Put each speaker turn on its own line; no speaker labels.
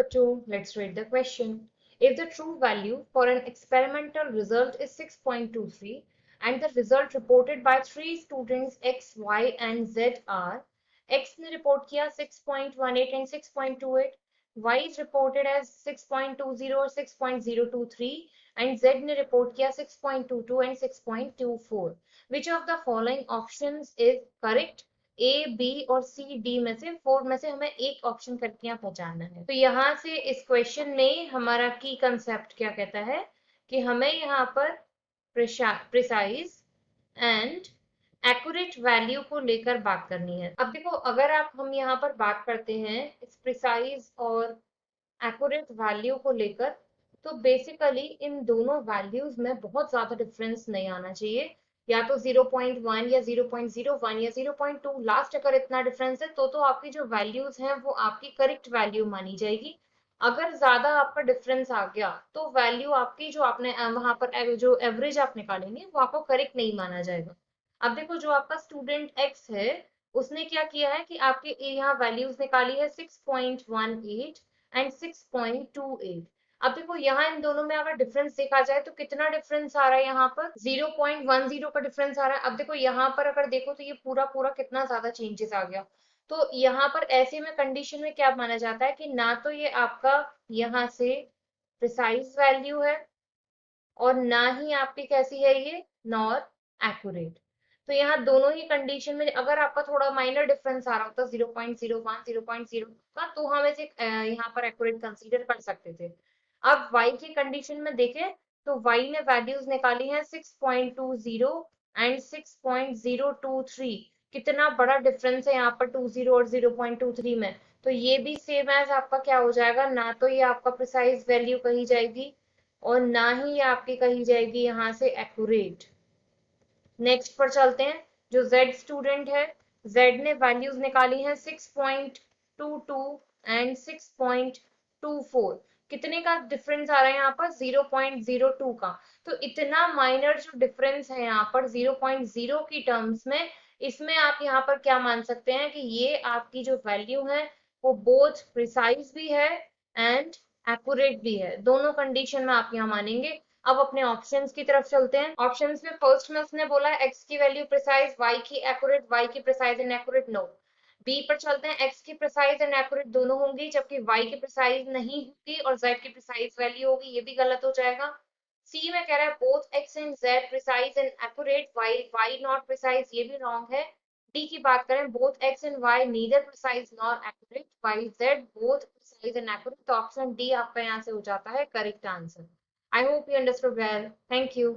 बच्चों, let's read the question. If the true value for an experimental result is 6.23 and the result reported by three students X, Y and Z are X ने report किया 6.18 and 6.28, Y is reported as 6.20 or 6.023 and Z ने report किया 6.22 and 6.24. Which of the following options is correct? A, B और C, D में से four में से हमें एक ऑप्शन करके यहाँ पहचानना है। तो यहाँ से इस क्वेश्चन में हमारा की कंसेप्ट क्या कहता है कि हमें यहाँ पर प्रिसाइज एंड एक्यूरेट वैल्यू को लेकर बात करनी है। अब देखो, अगर हम यहाँ पर बात करते हैं इस प्रिसाइज और एक्यूरेट वैल्यू को लेकर, तो बेसिकली इन दोनों वैल्यूज में बहुत ज्यादा डिफरेंस नहीं आना चाहिए। या तो 0.1 या 0.01 या 0.2 लास्ट, अगर इतना डिफरेंस है तो आपकी जो वैल्यूज हैं वो आपकी करेक्ट वैल्यू मानी जाएगी। अगर ज्यादा आपका डिफरेंस आ गया तो वैल्यू आपकी जो आपने वहां पर जो एवरेज आप निकालेंगे वो आपको करेक्ट नहीं माना जाएगा। अब देखो, जो आपका स्टूडेंट एक्स है उसने क्या किया है कि आपके यहाँ वैल्यूज निकाली है 6.18 एंड 6.28। अब देखो, यहाँ इन दोनों में अगर डिफरेंस देखा जाए तो कितना डिफरेंस आ रहा है, यहाँ पर 0.10 का डिफरेंस आ रहा है। अब देखो, यहाँ पर अगर देखो तो ये पूरा पूरा कितना ज्यादा चेंजेस आ गया। तो यहाँ पर ऐसे में कंडीशन में क्या माना जाता है कि ना तो ये आपका यहाँ से प्रिसाइज वैल्यू है और ना ही आपकी कैसी है ये नॉर एक्यूरेट। तो यहाँ दोनों ही कंडीशन में अगर आपका थोड़ा माइनर डिफरेंस आ रहा होता 0.01 0.0 का, तो हम इसे यहाँ पर एक्यूरेट कंसीडर कर सकते थे। अब y की कंडीशन में देखें तो y ने वैल्यूज निकाली हैं 6.20 एंड 6.023। कितना बड़ा डिफरेंस है यहाँ पर 20 और 0.23 में। तो ये भी सेम एज आपका क्या हो जाएगा, ना तो ये आपका प्रिसाइज वैल्यू कही जाएगी और ना ही आपकी कही जाएगी यहाँ से एक्यूरेट। नेक्स्ट पर चलते हैं। जो Z स्टूडेंट है, Z ने वैल्यूज निकाली हैं 6.22 एंड 6.24। कितने का डिफरेंस आ रहा है यहाँ पर, 0.02 का। तो इतना माइनर जो डिफरेंस है यहाँ पर 0.0 की टर्म्स में, इसमें आप यहाँ पर क्या मान सकते हैं कि ये आपकी जो वैल्यू है वो बोथ प्रिसाइज भी है एंड एक्यूरेट भी है। दोनों कंडीशन में आप यहाँ मानेंगे। अब अपने ऑप्शंस की तरफ चलते हैं। ऑप्शंस में फर्स्ट में उसने बोला है x की वैल्यू प्रिसाइज, y की एक्यूरेट, y की precise and accurate no. B पर चलते हैं, x की प्रिसाइज एंड एक्यूरेट दोनों होंगी जबकि y की प्रिसाइज नहीं होगी और z की प्रिसाइज वैल्यू होगी, ये भी गलत हो जाएगा। सी में कह रहा है both x and z precise and accurate while y not precise, ये भी रॉन्ग है। डी की बात करें, both x and y neither precise nor accurate while z both precise and accurate. तो ऑप्शन डी आपका यहाँ से हो जाता है correct answer. I hope you understood well. Thank you.